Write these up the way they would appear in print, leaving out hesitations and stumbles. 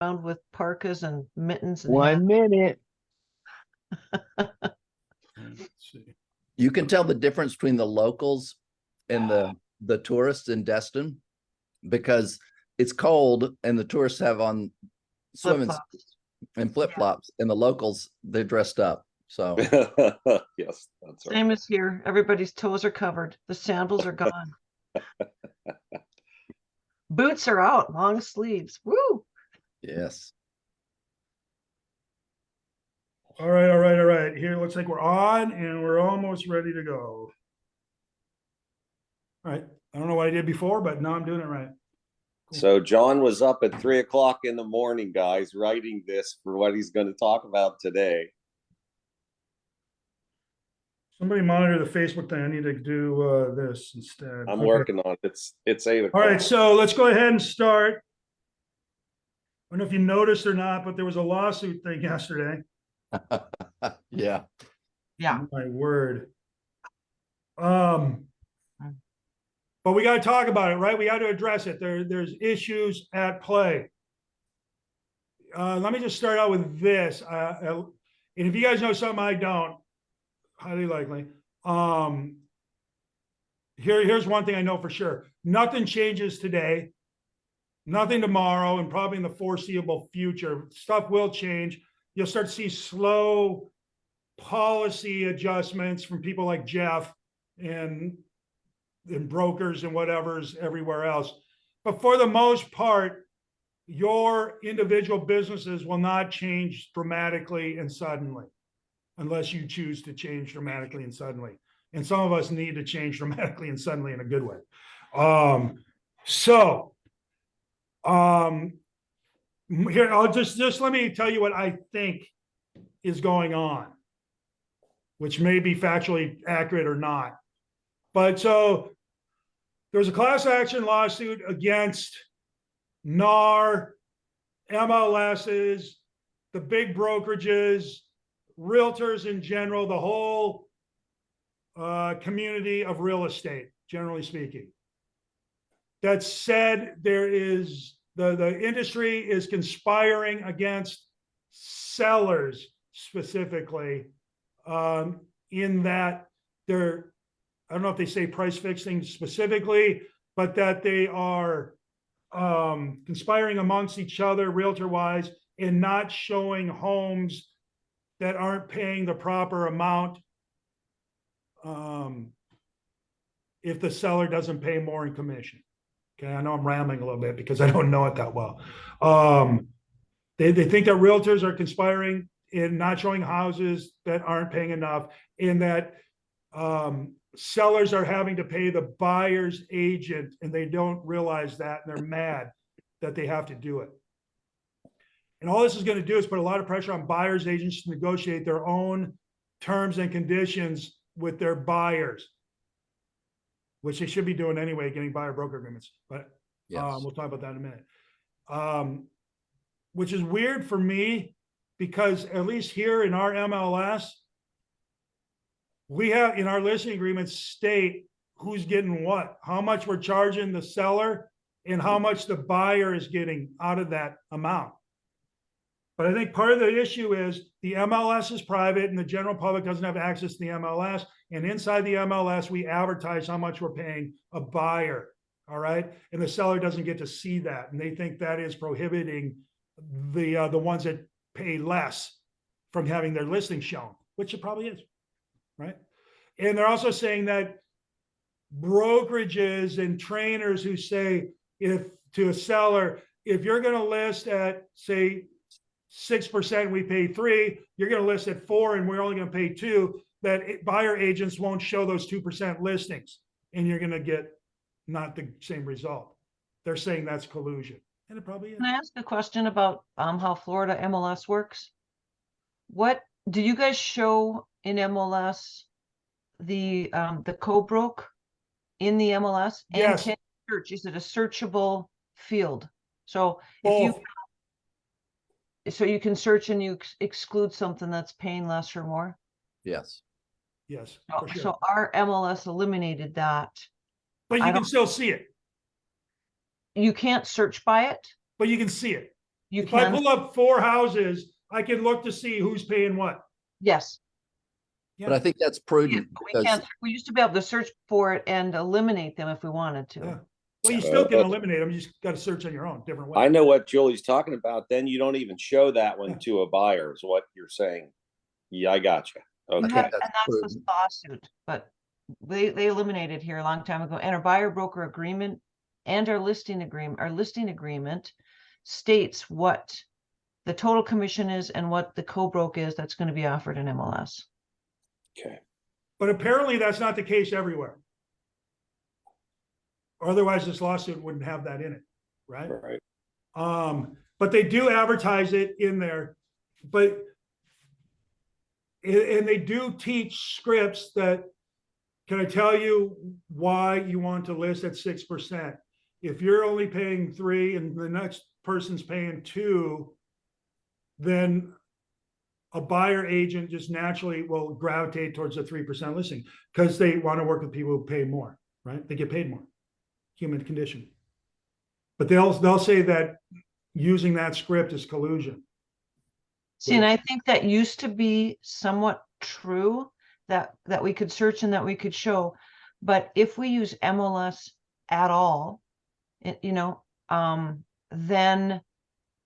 around with parkas and mittens and 1 minute. Let's see. You can tell the difference between the locals and the tourists in Destin because it's cold and the tourists have on swimming flip-flops. and flip-flops, and the locals, they're dressed up. So Yes, that's right. Same as here. Everybody's toes are covered. The sandals are gone. Boots are out, long sleeves. Woo! yes. All right, all right, all right. Here, looks like we're on and we're almost ready to go. All right. I don't know what I did before, but now I'm doing it right. So John was up at 3 o'clock in the morning, guys, writing this for what he's going to talk about today. Somebody monitor the Facebook thing. I need to do this instead. I'm Okay. working on it. It's 8 All o'clock. right, so let's go ahead and start. I don't know if you noticed or not, but there was a lawsuit thing yesterday. Yeah. Yeah. My word. But we got to talk about it, right? We got to address it. There's issues at play. Let me just start out with this. And if you guys know something I don't, highly likely. Here's one thing I know for sure. Nothing changes today. Nothing tomorrow, and probably in the foreseeable future. Stuff will change. You'll start to see slow policy adjustments from people like Jeff and brokers and whatever's everywhere else. But for the most part, your individual businesses will not change dramatically and suddenly, unless you choose to change dramatically and suddenly. And some of us need to change dramatically and suddenly in a good way. Here, I'll just let me tell you what I think is going on, which may be factually accurate or not. But so there's a class action lawsuit against NAR, MLSs, the big brokerages, realtors in general, the whole community of real estate, generally speaking. That said, there is the industry is conspiring against sellers specifically, in that they're, I don't know if they say price fixing specifically, but that they are conspiring amongst each other realtor wise and not showing homes that aren't paying the proper amount if the seller doesn't pay more in commission. Okay, I know I'm rambling a little bit because I don't know it that well. They think that realtors are conspiring in not showing houses that aren't paying enough, and that sellers are having to pay the buyer's agent, and they don't realize that, and they're mad that they have to do it. And all this is going to do is put a lot of pressure on buyer's agents to negotiate their own terms and conditions with their buyers, which they should be doing anyway, getting buyer broker agreements. But Yes. we'll talk about that in a minute. Which is weird for me because at least here in our MLS, we have in our listing agreements state who's getting what, how much we're charging the seller and how much the buyer is getting out of that amount. But I think part of the issue is the MLS is private and the general public doesn't have access to the MLS. And inside the MLS, we advertise how much we're paying a buyer. All right. And the seller doesn't get to see that. And they think that is prohibiting the ones that pay less from having their listing shown, which it probably is. Right. And they're also saying that brokerages and trainers who say, if to a seller, if you're going to list at, say, 6%, we pay 3%, you're going to list at 4%, and we're only going to pay 2%, that buyer agents won't show those 2% listings, and you're going to get not the same result. They're saying that's collusion, and it probably is. Can I ask a question about how Florida MLS works? What do you guys show in MLS the co-broke in the MLS? And Yes. can you search? Is it a searchable field? So Both. so you can search and you exclude something that's paying less or more. Yes. Yes, So, for sure. so our MLS eliminated that. But I you can don't- still see it. You can't search by it. But you can see it. You If I can, pull up 4 houses, I can look to see who's paying what. yes. But I think that's prudent We because can't, we used to be able to search for it and eliminate them if we wanted Yeah. to. Well, you Yeah. still can But- eliminate them. You just got to search on your own, different way. I know what Julie's talking about. Then you don't even show that one Yeah. to a buyer, is what you're saying. Yeah, I got you. You Okay. have, that's and that's the prudent. lawsuit, but they eliminated here a long time ago. And our buyer broker agreement and our listing agreement states what the total commission is and what the co-broke is that's going to be offered in MLS. Okay. But apparently that's not the case everywhere. Otherwise, this lawsuit wouldn't have that in it, right? Right. But they do advertise it in there. But and they do teach scripts that, can I tell you why you want to list at 6%? If you're only paying 3 and the next person's paying 2, then a buyer agent just naturally will gravitate towards a 3% listing because they want to work with people who pay more, right? They get paid more. Human condition. But they'll say that using that script is collusion. See, and I think that used to be somewhat true, that we could search and that we could show. But if we use MLS at all, then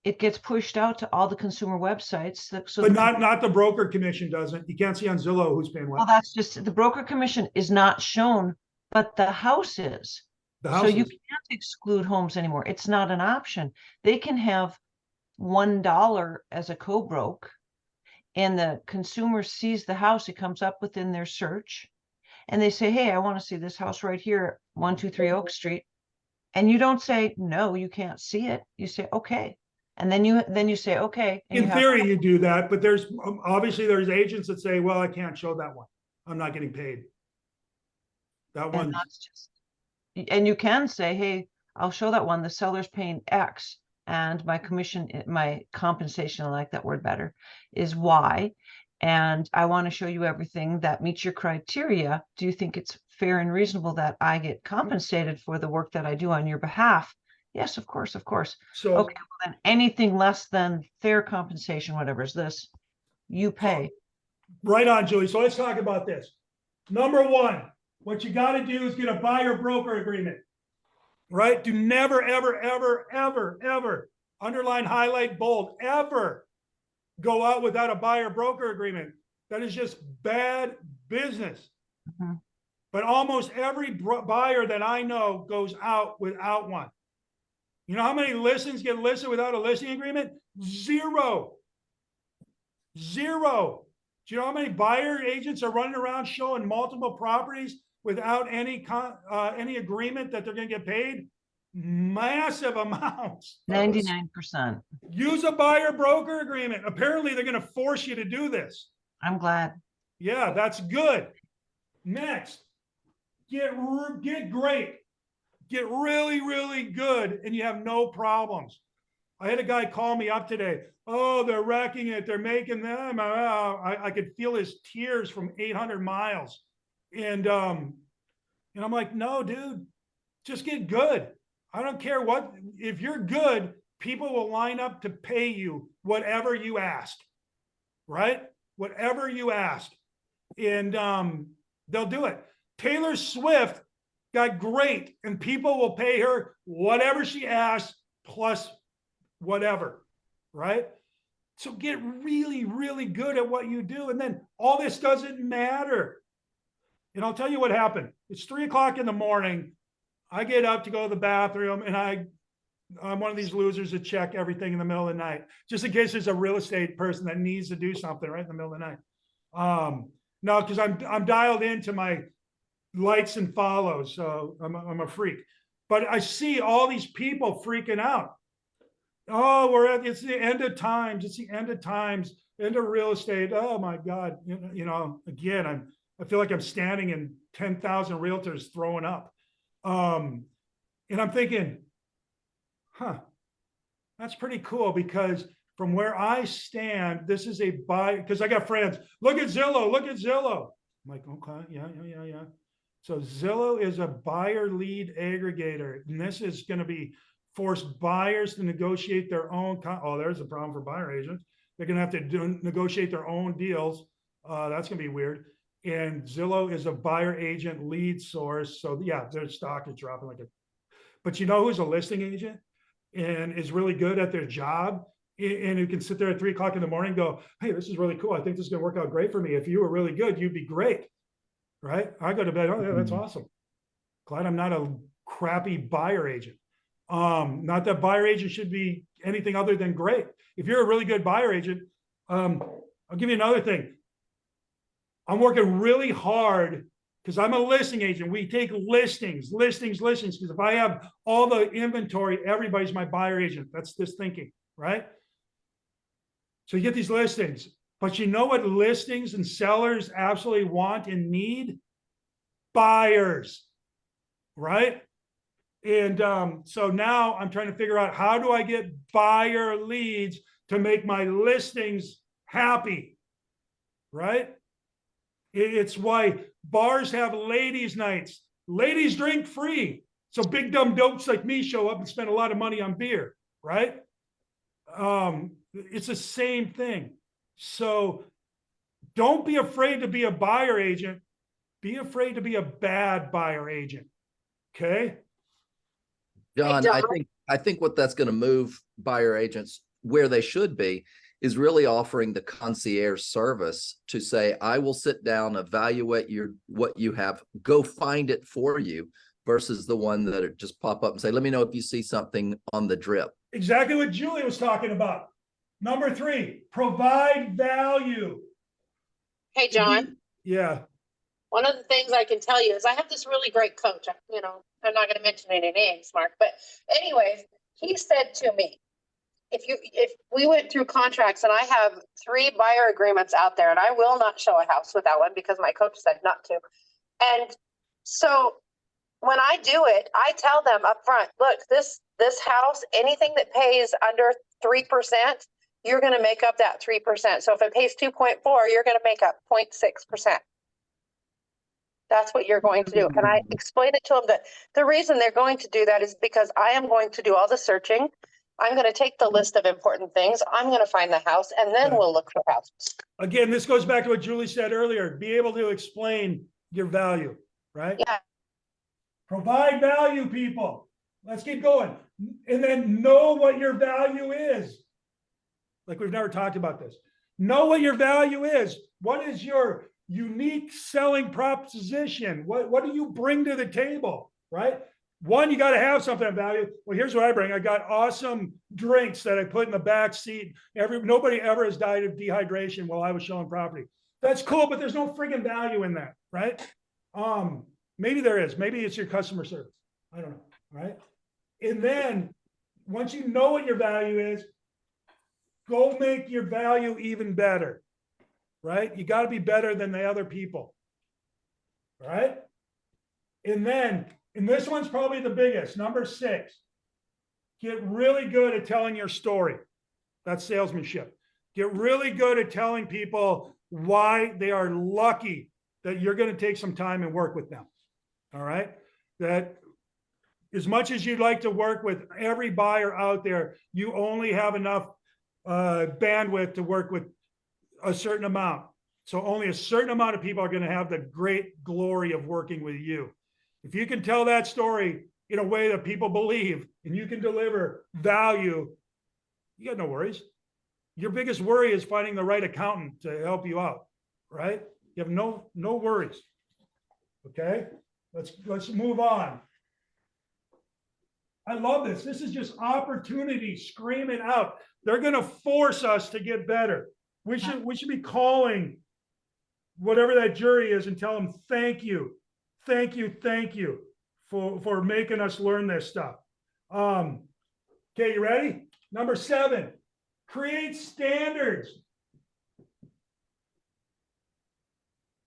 it gets pushed out to all the consumer websites. But not the broker commission doesn't. You can't see on Zillow who's paying Well, what. that's just, the broker commission is not shown, but the house is. The So you houses. can't exclude homes anymore. It's not an option. They can have $1 as a co-broke, and the consumer sees the house, it comes up within their search, and they say, hey, I want to see this house right here, 123 Oak Street. And you don't say, no, you can't see it. You say, okay. And then you say, okay. And In you have, theory, you do that, but there's obviously there's agents that say, well, I can't show that one. I'm not getting paid. That and one. that's just, and you can say, hey, I'll show that one. The seller's paying X and my commission, my compensation, I like that word better, is Y. And I want to show you everything that meets your criteria. Do you think it's fair and reasonable that I get compensated for the work that I do on your behalf? Yes, of course, of course. So Okay, well then anything less than fair compensation, whatever is this, you pay. right on, Julie. So let's talk about this. Number one, what you got to do is get a buyer broker agreement, right? Do never, ever, ever, ever, ever underline, highlight, bold, ever go out without a buyer broker agreement. That is just bad business. Mhm. But almost every buyer that I know goes out without one. You know how many listings get listed without a listing agreement? Zero. Zero. Do you know how many buyer agents are running around showing multiple properties without any agreement that they're going to get paid? Massive amounts. 99%. Use a buyer broker agreement. Apparently, they're going to force you to do this. I'm glad. Yeah, that's good. Next, get great. Get really, really good, and you have no problems. I had a guy call me up today. Oh, they're wrecking it. They're making them. I could feel his tears from 800 miles. And I'm like, no, dude, just get good. I don't care what, if you're good, people will line up to pay you whatever you asked, right? Whatever you asked. And they'll do it. Taylor Swift got great, and people will pay her whatever she asks plus whatever, right? So get really, really good at what you do. And then all this doesn't matter. And I'll tell you what happened. It's 3:00 in the morning. I get up to go to the bathroom, and I'm one of these losers that check everything in the middle of the night, just in case there's a real estate person that needs to do something right in the middle of the night. No, because I'm dialed into my likes and follows, so I'm a freak. But I see all these people freaking out. Oh, it's the end of times. It's the end of times. End of real estate. Oh my God. Again, I feel like I'm standing in 10,000 realtors throwing up. And I'm thinking, that's pretty cool, because from where I stand, this is a buy, because I got friends. Look at Zillow. Look at Zillow. I'm like, okay, yeah. So Zillow is a buyer lead aggregator, and this is going to be force buyers to negotiate their own. Oh, there's a problem for buyer agents. They're going to have to negotiate their own deals. That's going to be weird. And Zillow is a buyer agent lead source. So yeah, their stock is dropping like a. But you know who's a listing agent and is really good at their job and who can sit there at 3 o'clock in the morning and go, hey, this is really cool. I think this is going to work out great for me. If you were really good, you'd be great. Right? I go to bed. Oh, yeah, that's awesome. Glad I'm not a crappy buyer agent. Not that buyer agent should be anything other than great. If you're a really good buyer agent, I'll give you another thing. I'm working really hard because I'm a listing agent. We take listings, because if I have all the inventory, everybody's my buyer agent. That's this thinking, right? So you get these listings, but you know what listings and sellers absolutely want and need? Buyers, right? And so now I'm trying to figure out, how do I get buyer leads to make my listings happy, right? It's why bars have ladies' nights. Ladies drink free. So big dumb dopes like me show up and spend a lot of money on beer, right? It's the same thing. So don't be afraid to be a buyer agent. Be afraid to be a bad buyer agent. Okay? John, I think what that's going to move buyer agents where they should be is really offering the concierge service to say, I will sit down, evaluate what you have, go find it for you, versus the one that just pop up and say, let me know if you see something on the drip. Exactly what Julie was talking about. Number 3, provide value. Hey, John, Yeah. one of the things I can tell you is I have this really great coach. You know, I'm not going to mention any names, Mark, but anyways, he said to me, if we went through contracts and I have 3 buyer agreements out there, and I will not show a house without one because my coach said not to. And so when I do it, I tell them up front, look, this house, anything that pays under 3%, you're going to make up that 3%. So if it pays 2.4, you're going to make up 0.6%. That's what you're going to do. And I explained it to them that the reason they're going to do that is because I am going to do all the searching. I'm going to take the list of important things. I'm going to find the house, and then we'll look for houses. Again, this goes back to what Julie said earlier. Be able to explain your value, right? Yeah. Provide value, people. Let's keep going. And then know what your value is. Like, we've never talked about this. Know what your value is. What is your unique selling proposition? What do you bring to the table, right? One, you got to have something of value. Well, here's what I bring. I got awesome drinks that I put in the back seat. Nobody ever has died of dehydration while I was showing property. That's cool, but there's no friggin' value in that, right? Maybe there is. Maybe it's your customer service. I don't know, right? And then once you know what your value is, go make your value even better, right? You got to be better than the other people, right? And then, and this one's probably the biggest, number 6, get really good at telling your story. That's salesmanship. Get really good at telling people why they are lucky that you're going to take some time and work with them. All right. That as much as you'd like to work with every buyer out there, you only have enough bandwidth to work with a certain amount. So only a certain amount of people are going to have the great glory of working with you. If you can tell that story in a way that people believe and you can deliver value, you got no worries. Your biggest worry is finding the right accountant to help you out, right? You have no worries. Okay, let's move on. I love this. This is just opportunity screaming out. They're going to force us to get better. We should be calling whatever that jury is and tell them thank you for making us learn this stuff. Okay, you ready? Number 7, create standards.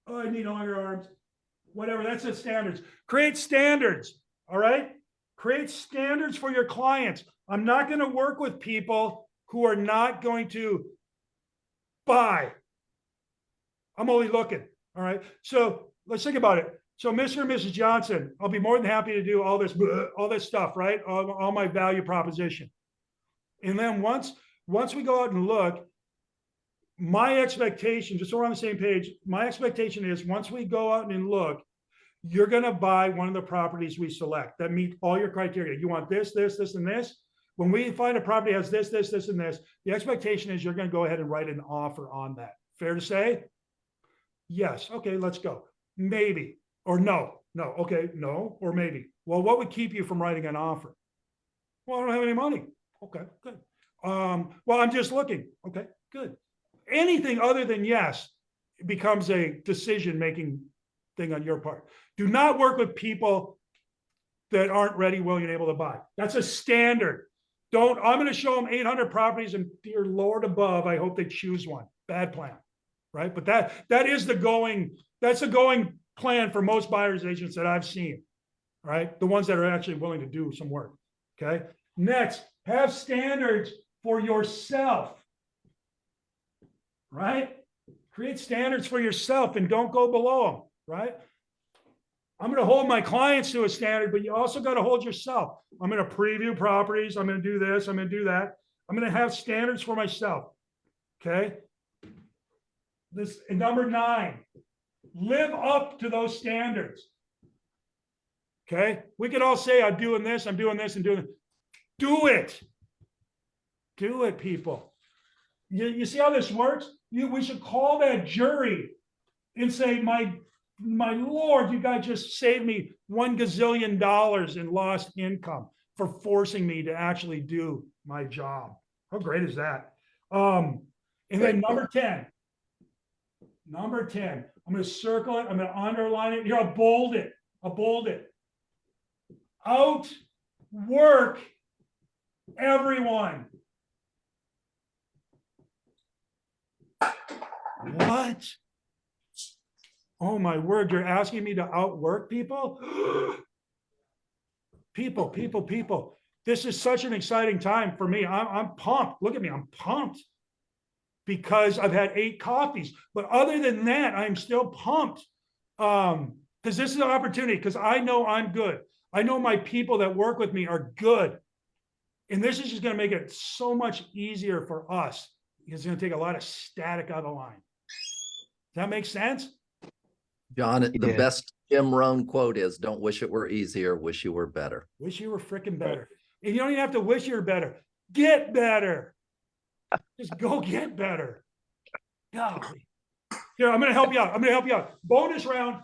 Oh, I need longer arms. Whatever, that's the standards. Create standards, all right? Create standards for your clients. I'm not going to work with people who are not going to buy. I'm only looking, all right? So let's think about it. So Mr. and Mrs. Johnson, I'll be more than happy to do all this stuff, right? All my value proposition. And then once we go out and look, my expectation, just so we're on the same page, my expectation is once we go out and look, you're going to buy one of the properties we select that meet all your criteria. You want this, this, this, and this. When we find a property that has this, this, this, and this, the expectation is you're going to go ahead and write an offer on that. Fair to say? Yes. Okay, let's go. Maybe. Or no. No. Okay, no. Or maybe. Well, what would keep you from writing an offer? Well, I don't have any money. Okay, good. Well, I'm just looking. Okay, good. Anything other than yes becomes a decision-making thing on your part. Do not work with people that aren't ready, willing, and able to buy. That's a standard. I'm going to show them 800 properties, and dear Lord above, I hope they choose one. Bad plan, right? But that's the going plan for most buyers agents that I've seen, right? The ones that are actually willing to do some work. Okay. Next, have standards for yourself, right? Create standards for yourself and don't go below them, right? I'm going to hold my clients to a standard, but you also got to hold yourself. I'm going to preview properties. I'm going to do this. I'm going to do that. I'm going to have standards for myself. Okay. And number 9, live up to those standards. Okay. We could all say, I'm doing this, I'm doing this, and doing it. Do it. Do it, people. You see how this works? We should call that jury and say, my Lord, you guys just saved me $1 gazillion in lost income for forcing me to actually do my job. How great is that? And then number 10, I'm going to circle it. I'm going to underline it. Here, I'll bold it. Outwork everyone. What? Oh my word, you're asking me to outwork people? People. This is such an exciting time for me. I'm pumped. Look at me, I'm pumped because I've had 8 coffees. But other than that, I'm still pumped because this is an opportunity because I know I'm good. I know my people that work with me are good. And this is just going to make it so much easier for us because it's going to take a lot of static out of the line. Does that make sense? John, the best Jim Rohn quote is, don't wish it were easier, wish you were better. Wish you were freaking better. And you don't even have to wish you were better. Get better. Just go get better. Golly. Here, I'm going to help you out. Bonus round.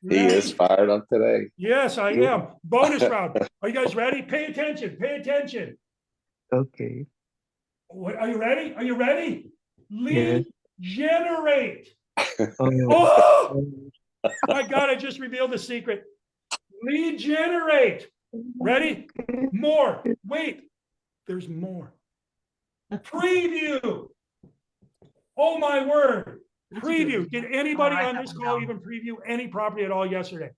He is fired up today. Yes, I am. Bonus round. Are you guys ready? Pay attention. Okay. Are you ready? Lead generate. Oh, Oh my God, I just revealed the secret. Lead generate. Ready? More. Wait, there's more. Preview. Oh my word. Preview. Did anybody on this call even preview any property at all yesterday?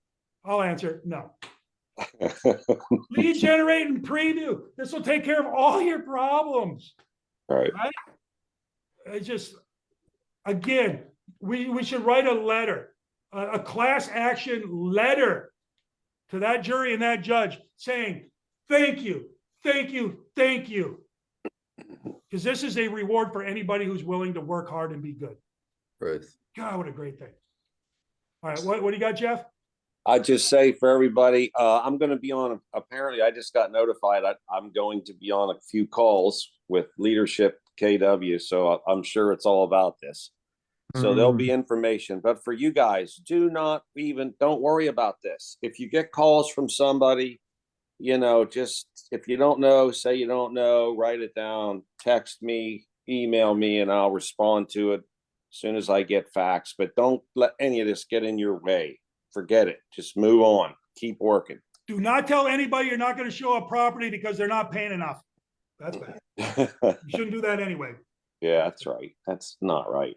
I'll answer no. Lead generate and preview. This will take care of all your problems. Right. It's just, again, we should write a letter, a class action letter to that jury and that judge saying, thank you. Because this is a reward for anybody who's willing to work hard and be good. Truth. God, what a great thing. All right, what do you got, Jeff? I just say for everybody, I'm going to be on, apparently I just got notified. I'm going to be on a few calls with leadership KW. So I'm sure it's all about this. So there'll be information, but for you guys, don't worry about this. If you get calls from somebody, just, if you don't know, say you don't know, write it down, text me, email me, and I'll respond to it as soon as I get facts, but don't let any of this get in your way. Forget it. Just move on. Keep working. Do not tell anybody you're not going to show a property because they're not paying enough. That's bad. You shouldn't do that anyway. Yeah, that's right. That's not right.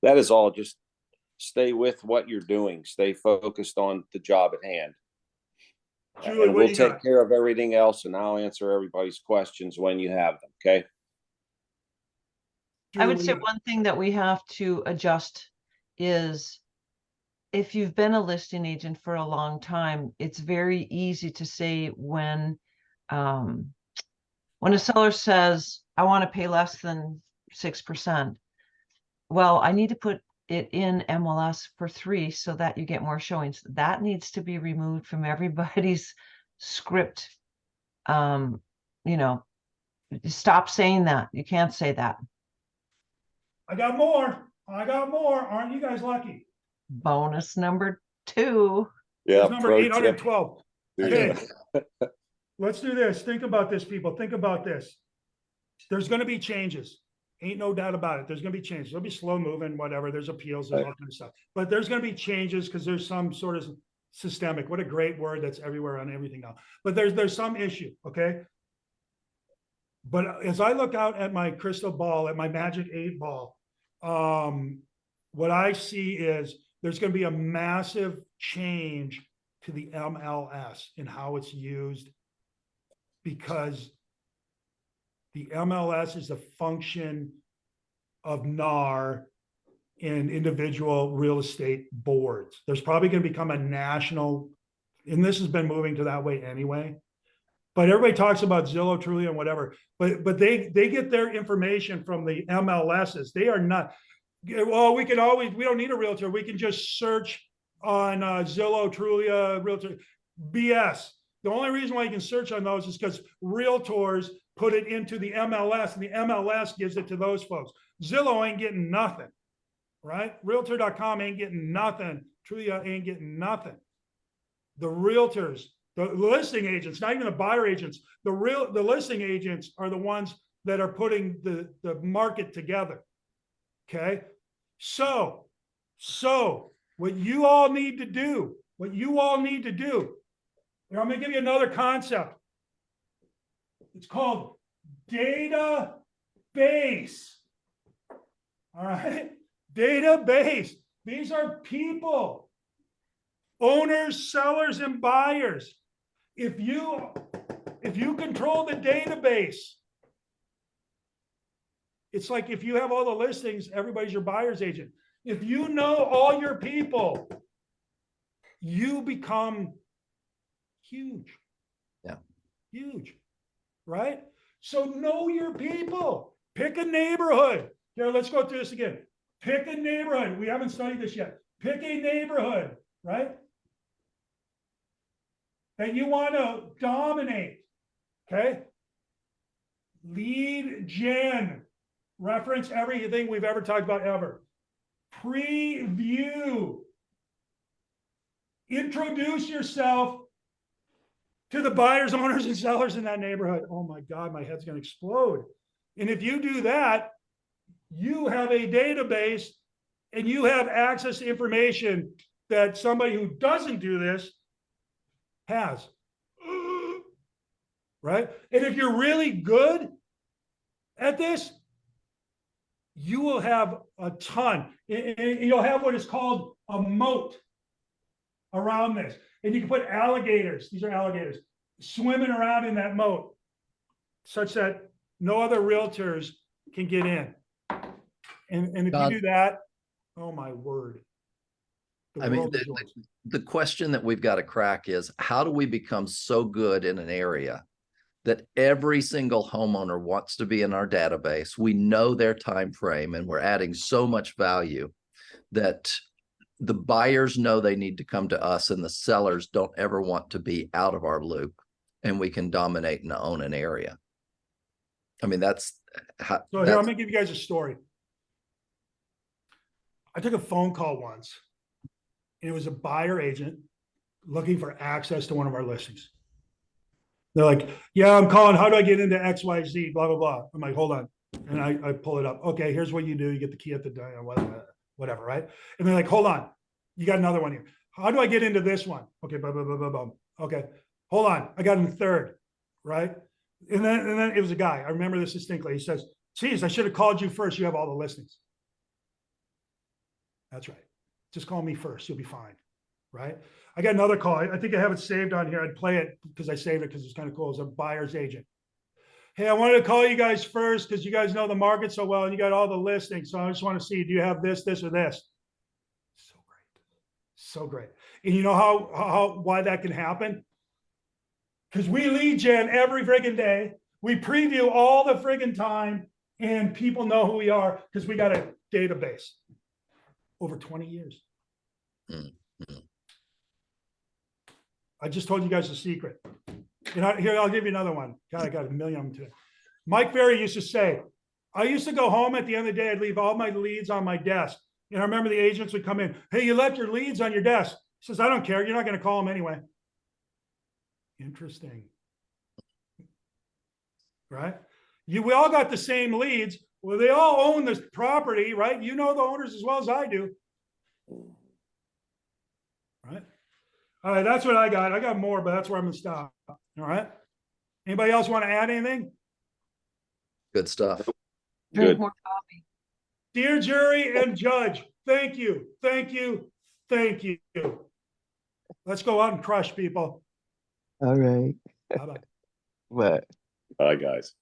That is all. Just stay with what you're doing. Stay focused on the job at hand. Julie, and we'll take care of everything else, and I'll answer everybody's questions when you have them. Okay. I would say one thing that we have to adjust is if you've been a listing agent for a long time, it's very easy to say when a seller says, I want to pay less than 6%. Well, I need to put it in MLS for 3 so that you get more showings. That needs to be removed from everybody's script. You know, stop saying that. You can't say that. I got more. I got more. Aren't you guys lucky? Bonus number 2. Yeah, Here's number pro tip. 812. There Okay. you go. Let's do this. Think about this, people. Think about this. There's going to be changes. Ain't no doubt about it. There's going to be changes. There'll be slow moving, whatever. There's appeals, there's all kind of stuff. But there's going to be changes because there's some sort of systemic. What a great word that's everywhere on everything now. But there's some issue, okay? But as I look out at my crystal ball, at my magic 8 ball, what I see is there's going to be a massive change to the MLS and how it's used, because the MLS is a function of NAR in individual real estate boards. There's probably going to become a national, and this has been moving to that way anyway. But everybody talks about Zillow, Trulia, and whatever. But they get their information from the MLSs. They are not. Well, we don't need a realtor. We can just search on Zillow, Trulia, Realtor. BS. The only reason why you can search on those is because realtors put it into the MLS, and the MLS gives it to those folks. Zillow ain't getting nothing, right? Realtor.com ain't getting nothing. Trulia ain't getting nothing. The realtors, the listing agents, not even the buyer agents, the listing agents are the ones that are putting the market together. Okay. So what you all need to do, here, I'm going to give you another concept. It's called database. All right. Database. These are people, owners, sellers, and buyers. If you control the database, it's like if you have all the listings, everybody's your buyer's agent. If you know all your people, you become huge. Yeah. Huge. Right? So know your people. Pick a neighborhood. Here, let's go through this again. Pick a neighborhood. We haven't studied this yet. Pick a neighborhood, right? That you want to dominate. Okay? Lead gen. Reference everything we've ever talked about ever. Preview. Introduce yourself to the buyers, owners, and sellers in that neighborhood. Oh my God, my head's going to explode. And if you do that, you have a database and you have access to information that somebody who doesn't do this has. Right? And if you're really good at this, you will have a ton. You'll have what is called a moat around this. And you can put alligators, these are alligators, swimming around in that moat, such that no other realtors can get in. And if you do that, oh my word. I mean, the question that we've got to crack is, how do we become so good in an area that every single homeowner wants to be in our database? We know their time frame, and we're adding so much value that the buyers know they need to come to us, and the sellers don't ever want to be out of our loop, and we can dominate and own an area. I mean, that's how. So here, I'm going to give you guys a story. I took a phone call once, and it was a buyer agent looking for access to one of our listings. They're like, yeah, I'm calling. How do I get into XYZ? Blah, blah, blah. I'm like, hold on. And I pull it up. Okay, here's what you do. You get the key at the whatever, right? And they're like, hold on. You got another one here. How do I get into this one? Okay, blah, blah, blah, blah, blah. Okay, hold on. I got him third, right? And then it was a guy. I remember this distinctly. He says, geez, I should have called you first. You have all the listings. That's right. Just call me first. You'll be fine, right? I got another call. I think I have it saved on here. I'd play it because I saved it because it's kind of cool. It's a buyer's agent. Hey, I wanted to call you guys first because you guys know the market so well and you got all the listings. So I just want to see, do you have this, this, or this? So great. And you know why that can happen? Because we lead gen every friggin' day. We preview all the friggin' time, and people know who we are because we got a database over 20 years. Mhm. I just told you guys a secret. You know, here, I'll give you another one. God, I got a million of them today. Mike Ferry used to say, I used to go home at the end of the day, I'd leave all my leads on my desk. And I remember the agents would come in, hey, you left your leads on your desk. He says, I don't care. You're not going to call them anyway. Interesting. Right? We all got the same leads. Well, they all own this property, right? You know the owners as well as I do. Right? All right, that's what I got. I got more, but that's where I'm going to stop. All right. Anybody else want to add anything? Good stuff. Drink Good. more coffee. Dear jury and judge, thank you, thank you, thank you. Let's go out and crush people. All right. Bye-bye. But Bye, guys.